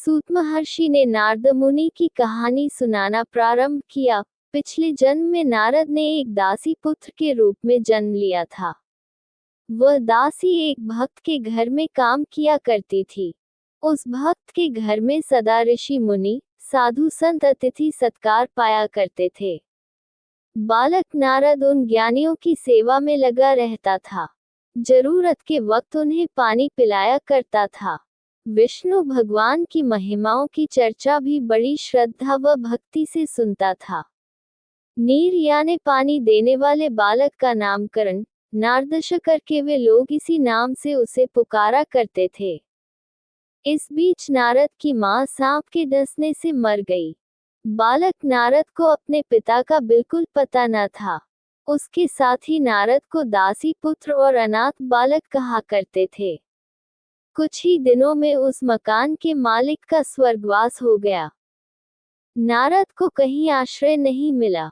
सूत महर्षि ने नारद मुनि की कहानी सुनाना प्रारंभ किया। पिछले जन्म में नारद ने एक दासी पुत्र के रूप में जन्म लिया था। वह दासी एक भक्त के घर में काम किया करती थी। उस भक्त के घर में सदा ऋषि मुनि, साधु संत अतिथि सत्कार पाया करते थे। बालक नारद उन ज्ञानियों की सेवा में लगा रहता था। जरूरत के वक्त उन्हें पानी पिलाया करता था। विष्णु भगवान की महिमाओं की चर्चा भी बड़ी श्रद्धा व भक्ति से सुनता था। नीर यानी पानी देने वाले बालक का नामकरण नारदश करके वे लोग इसी नाम से उसे पुकारा करते थे। इस बीच नारद की मां सांप के डसने से मर गई। बालक नारद को अपने पिता का बिल्कुल पता न था। उसके साथ ही नारद को दासी पुत्र और अनाथ बालक कहा करते थे। कुछ ही दिनों में उस मकान के मालिक का स्वर्गवास हो गया। नारद को कहीं आश्रय नहीं मिला।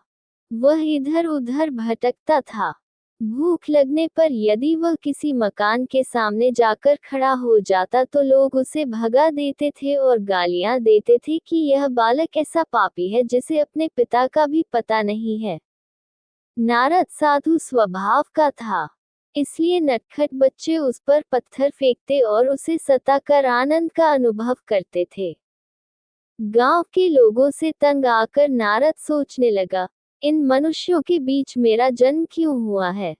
वह इधर उधर भटकता था। भूख लगने पर यदि वह किसी मकान के सामने जाकर खड़ा हो जाता तो लोग उसे भगा देते थे और गालियां देते थे कि यह बालक ऐसा पापी है जिसे अपने पिता का भी पता नहीं है। नारद साधु स्वभाव का था, इसलिए नटखट बच्चे उस पर पत्थर फेंकते और उसे सताकर आनंद का अनुभव करते थे। गांव के लोगों से तंग आकर नारद सोचने लगा, इन मनुष्यों के बीच मेरा जन्म क्यों हुआ है?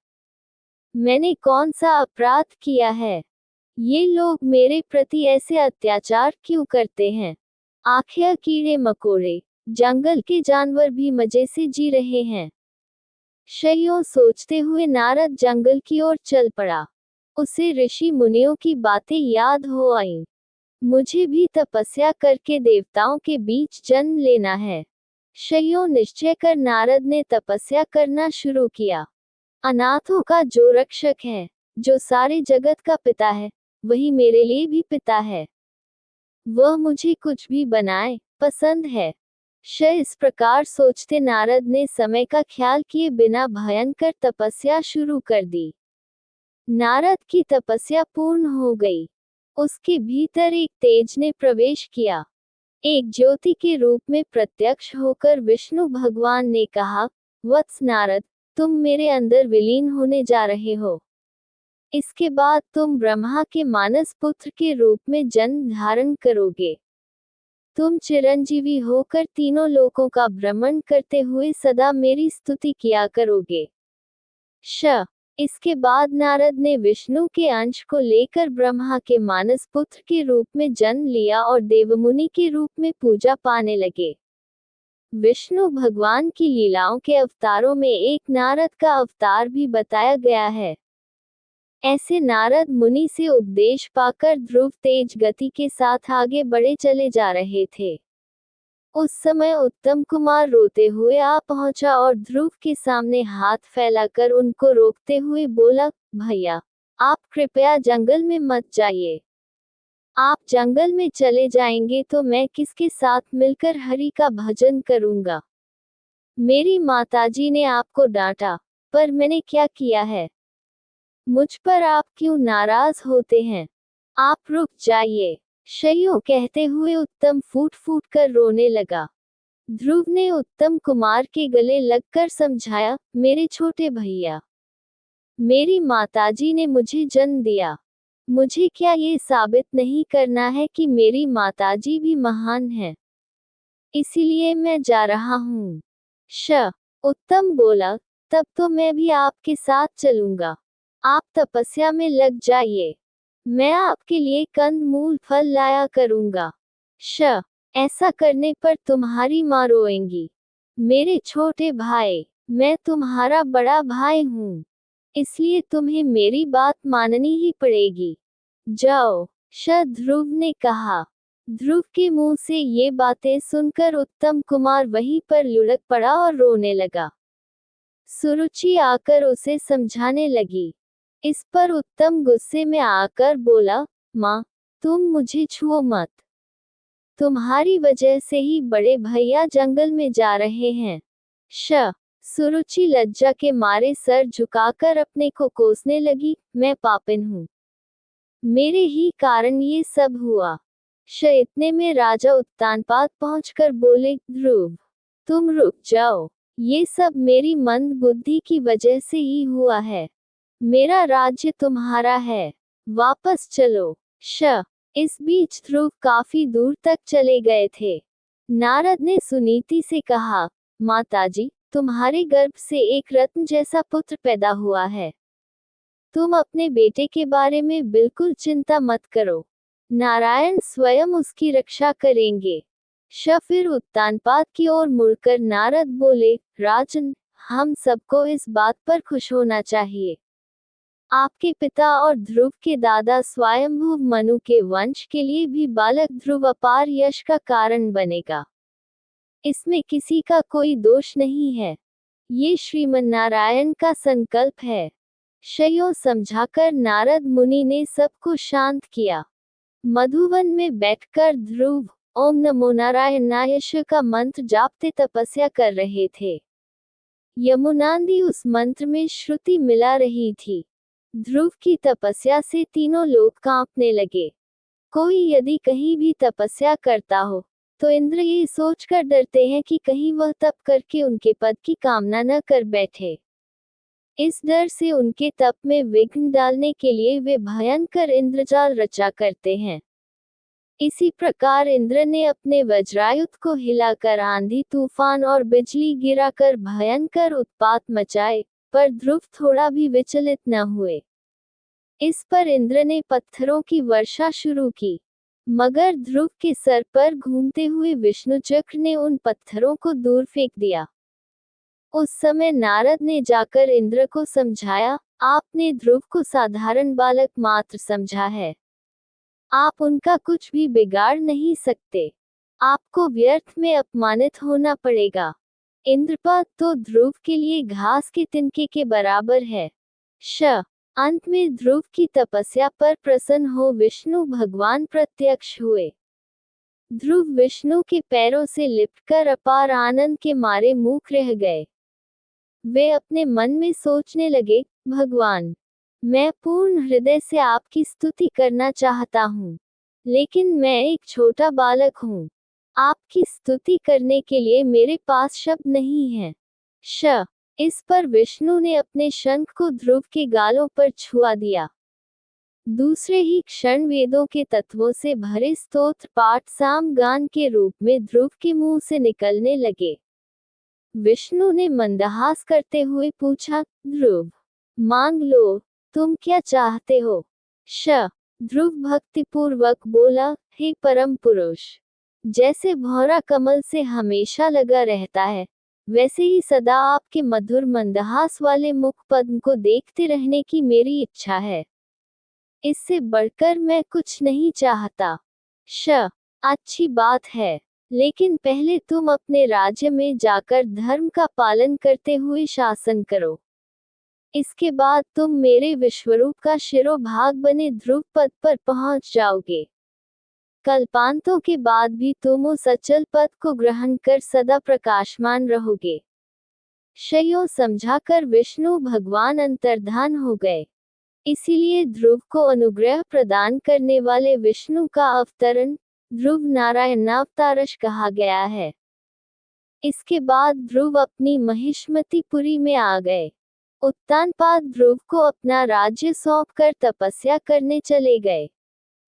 मैंने कौन सा अपराध किया है? ये लोग मेरे प्रति ऐसे अत्याचार क्यों करते हैं? आखिर कीड़े मकोड़े, जंगल के जानवर भी मजे से जी रहे हैं। शयों सोचते हुए नारद जंगल की ओर चल पड़ा। उसे ऋषि मुनियों की बातें याद हो आईं। मुझे भी तपस्या करके देवताओं के बीच जन्म लेना है। शयों निश्चय कर नारद ने तपस्या करना शुरू किया। अनाथों का जो रक्षक है, जो सारे जगत का पिता है, वही मेरे लिए भी पिता है। वह मुझे कुछ भी बनाए, पसंद है। इस प्रकार सोचते नारद ने समय का ख्याल किए बिना भयंकर तपस्या शुरू कर दी। नारद की तपस्या पूर्ण हो गई। उसके भीतर एक तेज ने प्रवेश किया। एक ज्योति के रूप में प्रत्यक्ष होकर विष्णु भगवान ने कहा, वत्स नारद, तुम मेरे अंदर विलीन होने जा रहे हो। इसके बाद तुम ब्रह्मा के मानस पुत्र के रूप में जन्म धारण करोगे। तुम चिरंजीवी होकर तीनों लोकों का भ्रमण करते हुए सदा मेरी स्तुति किया करोगे। इसके बाद नारद ने विष्णु के अंश को लेकर ब्रह्मा के मानस पुत्र के रूप में जन्म लिया और देवमुनि के रूप में पूजा पाने लगे। विष्णु भगवान की लीलाओं के अवतारों में एक नारद का अवतार भी बताया गया है। ऐसे नारद मुनि से उपदेश पाकर ध्रुव तेज गति के साथ आगे बढ़े चले जा रहे थे। उस समय उत्तम कुमार रोते हुए आ पहुंचा और ध्रुव के सामने हाथ फैलाकर उनको रोकते हुए बोला, भैया, आप कृपया जंगल में मत जाइए। आप जंगल में चले जाएंगे तो मैं किसके साथ मिलकर हरि का भजन करूंगा? मेरी माताजी ने आपको डांटा, पर मैंने क्या किया है? मुझ पर आप क्यों नाराज होते हैं? आप रुक जाइए। शयों कहते हुए उत्तम फूट फूट कर रोने लगा। ध्रुव ने उत्तम कुमार के गले लगकर समझाया, मेरे छोटे भैया, मेरी माताजी ने मुझे जन्म दिया। मुझे क्या ये साबित नहीं करना है कि मेरी माताजी भी महान है? इसीलिए मैं जा रहा हूँ। उत्तम बोला, तब तो मैं भी आपके साथ चलूंगा। आप तपस्या में लग जाइए। मैं आपके लिए कंद मूल फल लाया करूंगा। ऐसा करने पर तुम्हारी माँ रोएंगी। मेरे छोटे भाई, मैं तुम्हारा बड़ा भाई हूँ, इसलिए तुम्हें मेरी बात माननी ही पड़ेगी। जाओ। ध्रुव ने कहा। ध्रुव के मुंह से ये बातें सुनकर उत्तम कुमार वहीं पर लुढ़क पड़ा और रोने लगा। सुरुचि आकर उसे समझाने लगी। इस पर उत्तम गुस्से में आकर बोला, माँ, तुम मुझे छुओ मत। तुम्हारी वजह से ही बड़े भैया जंगल में जा रहे हैं। सुरुचि लज्जा के मारे सर झुकाकर अपने को कोसने लगी, मैं पापिन हूँ। मेरे ही कारण ये सब हुआ। इतने में राजा उत्तानपाद पहुंचकर बोले, ध्रुव, तुम रुक जाओ, ये सब मेरी मंद बुद्धि की वजह से ही हुआ है। मेरा राज्य तुम्हारा है, वापस चलो। इस बीच ध्रुव काफी दूर तक चले गए थे। नारद ने सुनीति से कहा, माताजी, तुम्हारे गर्भ से एक रत्न जैसा पुत्र पैदा हुआ है। तुम अपने बेटे के बारे में बिल्कुल चिंता मत करो, नारायण स्वयं उसकी रक्षा करेंगे। फिर उत्तानपाद की ओर मुड़कर नारद बोले, राजन, हम सबको इस बात पर खुश होना चाहिए। आपके पिता और ध्रुव के दादा स्वयंभू मनु के वंश के लिए भी बालक ध्रुव अपार यश का कारण बनेगा। इसमें किसी का कोई दोष नहीं है। ये श्रीमन्नारायण का संकल्प है। शयों समझाकर नारद मुनि ने सबको शांत किया। मधुवन में बैठकर ध्रुव ओम नमो नारायणाय का मंत्र जापते तपस्या कर रहे थे। यमुनांदी उस मंत्र में श्रुति मिला रही थी। ध्रुव की तपस्या से तीनों लोग कांपने लगे। कोई यदि कहीं भी तपस्या करता हो तो इंद्र ये सोचकर डरते हैं कि कहीं वह तप करके उनके पद की कामना न कर बैठे। इस डर से उनके तप में विघ्न डालने के लिए वे भयंकर इंद्रजाल रचा करते हैं। इसी प्रकार इंद्र ने अपने वज्रायुध को हिलाकर आंधी तूफान और बिजली गिराकर भयंकर उत्पात मचाए, पर ध्रुव थोड़ा भी विचलित न हुए। इस पर इंद्र ने पत्थरों की वर्षा शुरू की, मगर ध्रुव के सर पर घूमते हुए विष्णु चक्र ने उन पत्थरों को दूर फेंक दिया। उस समय नारद ने जाकर इंद्र को समझाया, आपने ध्रुव को साधारण बालक मात्र समझा है, आप उनका कुछ भी बिगाड़ नहीं सकते। आपको व्यर्थ में अपमानित होना पड़ेगा। इंद्रपद तो ध्रुव के लिए घास के तिनके के बराबर है। अंत में ध्रुव की तपस्या पर प्रसन्न हो विष्णु भगवान प्रत्यक्ष हुए। ध्रुव विष्णु के पैरों से लिपटकर अपार आनंद के मारे मूक रह गए। वे अपने मन में सोचने लगे, भगवान, मैं पूर्ण हृदय से आपकी स्तुति करना चाहता हूँ, लेकिन मैं एक छोटा बालक हूँ। आपकी स्तुति करने के लिए मेरे पास शब्द नहीं है। इस पर विष्णु ने अपने शंख को ध्रुव के गालों पर छुआ दिया। दूसरे ही क्षण वेदों के तत्वों से भरे स्तोत्र पाठ साम गान के रूप में ध्रुव के मुंह से निकलने लगे। विष्णु ने मंदहास करते हुए पूछा, ध्रुव, मांग लो, तुम क्या चाहते हो? ध्रुव भक्तिपूर्वक बोला, हे परम पुरुष, जैसे भौरा कमल से हमेशा लगा रहता है, वैसे ही सदा आपके मधुर मंदहास वाले मुख पद्म को देखते रहने की मेरी इच्छा है। इससे बढ़कर मैं कुछ नहीं चाहता। अच्छी बात है, लेकिन पहले तुम अपने राज्य में जाकर धर्म का पालन करते हुए शासन करो। इसके बाद तुम मेरे विश्वरूप का शिरोभाग बने ध्रुव पद पर पहुंच जाओगे। कल्पांतों के बाद भी तुम उस अचल पद को ग्रहण कर सदा प्रकाशमान रहोगे। शयों समझाकर विष्णु भगवान अंतर्धान हो गए। इसीलिए ध्रुव को अनुग्रह प्रदान करने वाले विष्णु का अवतरण ध्रुव नारायणावतारश कहा गया है। इसके बाद ध्रुव अपनी महिष्मतिपुरी में आ गए। उत्तानपाद ध्रुव को अपना राज्य सौंपकर तपस्या करने चले गए।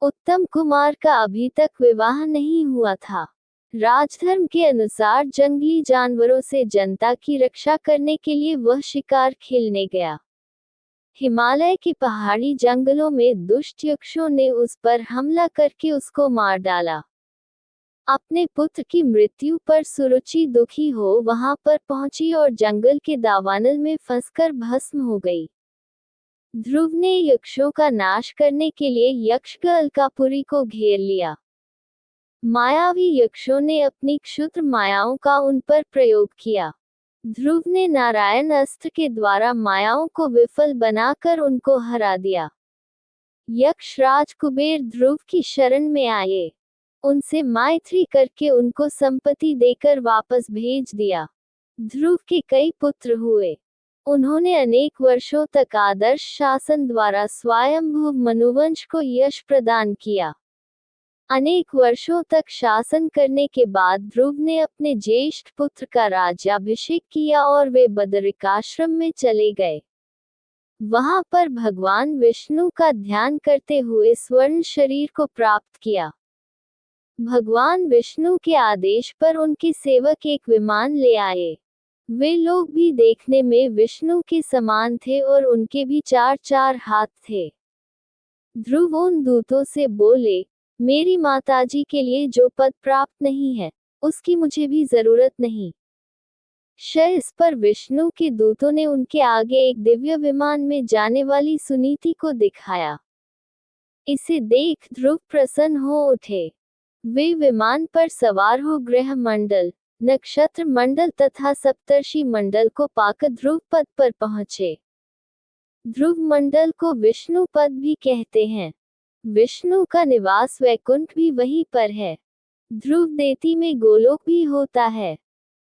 उत्तम कुमार का अभी तक विवाह नहीं हुआ था। राजधर्म के अनुसार जंगली जानवरों से जनता की रक्षा करने के लिए वह शिकार खेलने गया। हिमालय के पहाड़ी जंगलों में दुष्ट यक्षों ने उस पर हमला करके उसको मार डाला। अपने पुत्र की मृत्यु पर सुरुचि दुखी हो वहां पर पहुंची और जंगल के दावानल में फंसकर भस्म हो गई। ध्रुव ने यक्षों का नाश करने के लिए यक्षगण अलकापुरी को घेर लिया। मायावी यक्षों ने अपनी क्षुद्र मायाओं का उन पर प्रयोग किया। ध्रुव ने नारायण अस्त्र के द्वारा मायाओं को विफल बनाकर उनको हरा दिया। यक्ष राज कुबेर ध्रुव की शरण में आए। उनसे मैत्री करके उनको संपत्ति देकर वापस भेज दिया। ध्रुव के कई पुत्र हुए। उन्होंने अनेक वर्षों तक आदर्श शासन द्वारा स्वयंभू मनुवंश को यश प्रदान किया। अनेक वर्षों तक शासन करने के बाद ध्रुव ने अपने ज्येष्ठ पुत्र का राज्याभिषेक किया और वे बदरिकाश्रम में चले गए। वहां पर भगवान विष्णु का ध्यान करते हुए स्वर्ण शरीर को प्राप्त किया। भगवान विष्णु के आदेश पर उनके सेवक एक विमान ले आए। वे लोग भी देखने में विष्णु के समान थे और उनके भी 4-4 हाथ थे। ध्रुव उन दूतों से बोले, मेरी माताजी के लिए जो पद प्राप्त नहीं है, उसकी मुझे भी जरूरत नहीं। इस पर विष्णु के दूतों ने उनके आगे एक दिव्य विमान में जाने वाली सुनीति को दिखाया। इसे देख ध्रुव प्रसन्न हो उठे। वे विमान पर सवार हो ग्रह मंडल, नक्षत्र मंडल तथा सप्तर्षि मंडल को पाकर ध्रुव पद पर पहुंचे। ध्रुव मंडल को विष्णु पद भी कहते हैं। विष्णु का निवास वैकुंठ भी वहीं पर है। ध्रुव देती में गोलोक भी होता है।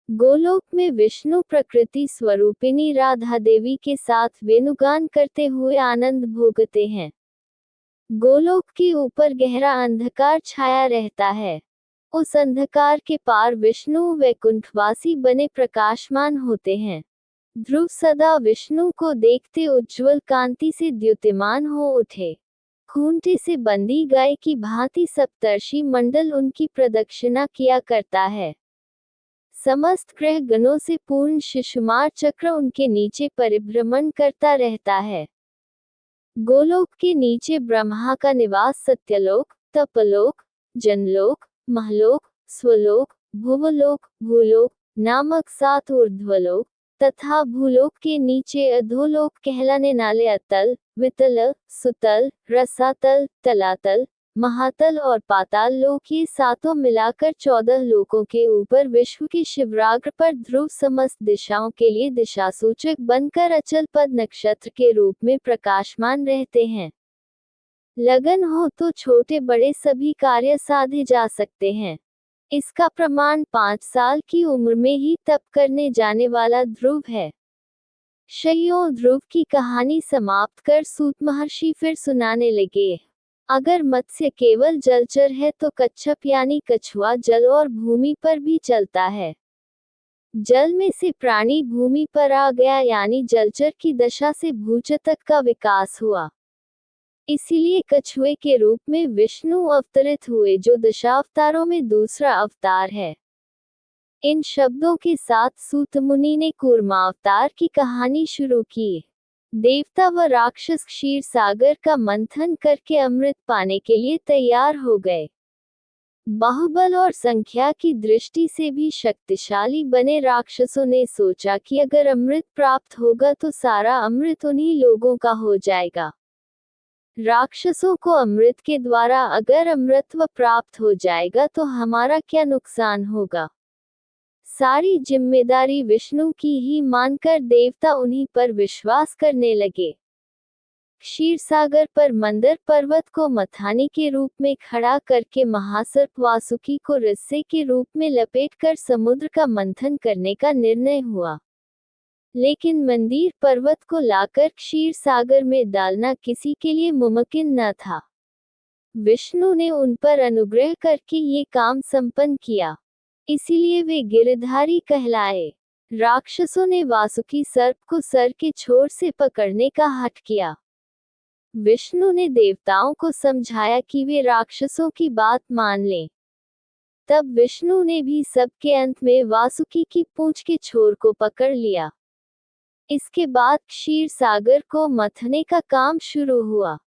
गोलोक में विष्णु प्रकृति स्वरूपिणी राधा देवी के साथ वेणुगान करते हुए आनंद भोगते हैं। गोलोक के ऊपर गहरा अंधकार छाया रहता है। उस अंधकार के पार विष्णु वैकुंठवासी बने प्रकाशमान होते हैं। ध्रुव सदा विष्णु को देखते उज्ज्वल कांति से द्युतिमान हो उठे। खूंटे से बंधी गाय की भांति सप्तर्षि मंडल उनकी प्रदक्षिणा किया करता है। समस्त ग्रह गणों से पूर्ण शिशुमार चक्र उनके नीचे परिभ्रमण करता रहता है। गोलोक के नीचे ब्रह्मा का निवास सत्यलोक, तपलोक, जनलोक, महलोक, स्वलोक, भुवलोक, भूलोक नामक 7 ऊर्ध्वलोक तथा भूलोक के नीचे अधोलोक कहलाने वाले अतल, वितल, सुतल, रसातल, तलातल, महातल और पाताल लोक ये 7 मिलाकर 14 लोकों के ऊपर विश्व के शिवराग्र पर ध्रुव समस्त दिशाओं के लिए दिशासूचक बनकर अचल पद नक्षत्र के रूप में प्रकाशमान रहते हैं। लगन हो तो छोटे बड़े सभी कार्य साधे जा सकते हैं। इसका प्रमाण 5 साल की उम्र में ही तप करने जाने वाला ध्रुव है। शयों ध्रुव की कहानी समाप्त कर सूत महर्षि फिर सुनाने लगे। अगर मत्स्य केवल जलचर है तो कच्छप यानी कछुआ जल और भूमि पर भी चलता है। जल में से प्राणी भूमि पर आ गया यानी जलचर की दशा से भूचतक का विकास हुआ। इसीलिए कछुए के रूप में विष्णु अवतरित हुए जो दशावतारों में दूसरा अवतार है। इन शब्दों के साथ सूत मुनि ने कूर्मावतार की कहानी शुरू की। देवता व राक्षस क्षीर सागर का मंथन करके अमृत पाने के लिए तैयार हो गए। बाहुबल और संख्या की दृष्टि से भी शक्तिशाली बने राक्षसों ने सोचा कि अगर अमृत प्राप्त होगा तो सारा अमृत उन्हीं लोगों का हो जाएगा। राक्षसों को अमृत के द्वारा अगर अमृतत्व प्राप्त हो जाएगा तो हमारा क्या नुकसान होगा। सारी जिम्मेदारी विष्णु की ही मानकर देवता उन्हीं पर विश्वास करने लगे। क्षीरसागर पर मंदर पर्वत को मथानी के रूप में खड़ा करके महासर्प वासुकी को रस्से के रूप में लपेटकर समुद्र का मंथन करने का निर्णय हुआ। लेकिन मंदिर पर्वत को लाकर क्षीर सागर में डालना किसी के लिए मुमकिन न था। विष्णु ने उन पर अनुग्रह करके ये काम संपन्न किया, इसीलिए वे गिरधारी कहलाए। राक्षसों ने वासुकी सर्प को सर के छोर से पकड़ने का हठ किया। विष्णु ने देवताओं को समझाया कि वे राक्षसों की बात मान लें। तब विष्णु ने भी सबके अंत में वासुकी की पूंछ के छोर को पकड़ लिया। इसके बाद क्षीर सागर को मथने का काम शुरू हुआ।